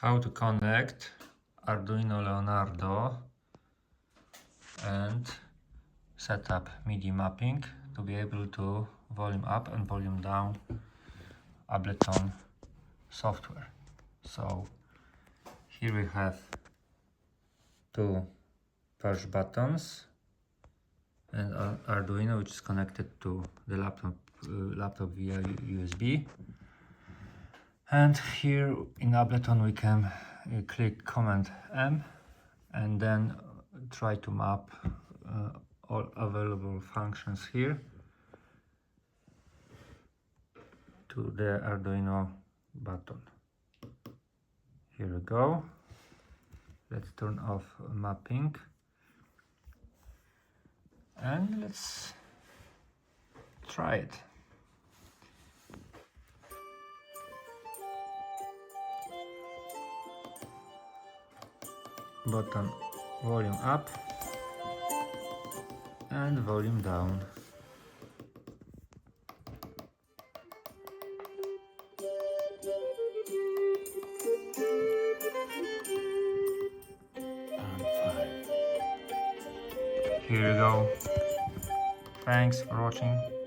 how to connect Arduino Leonardo and set up Midi mapping to be able to volume up and volume down Ableton software. So here we have two push buttons and Arduino, which is connected to the laptop via USB. And here in Ableton we can click Command M and then try to map all available functions here to the Arduino button. Here we go. Let's turn off mapping and let's try it. Button volume up and volume down. Here you go. Thanks for watching.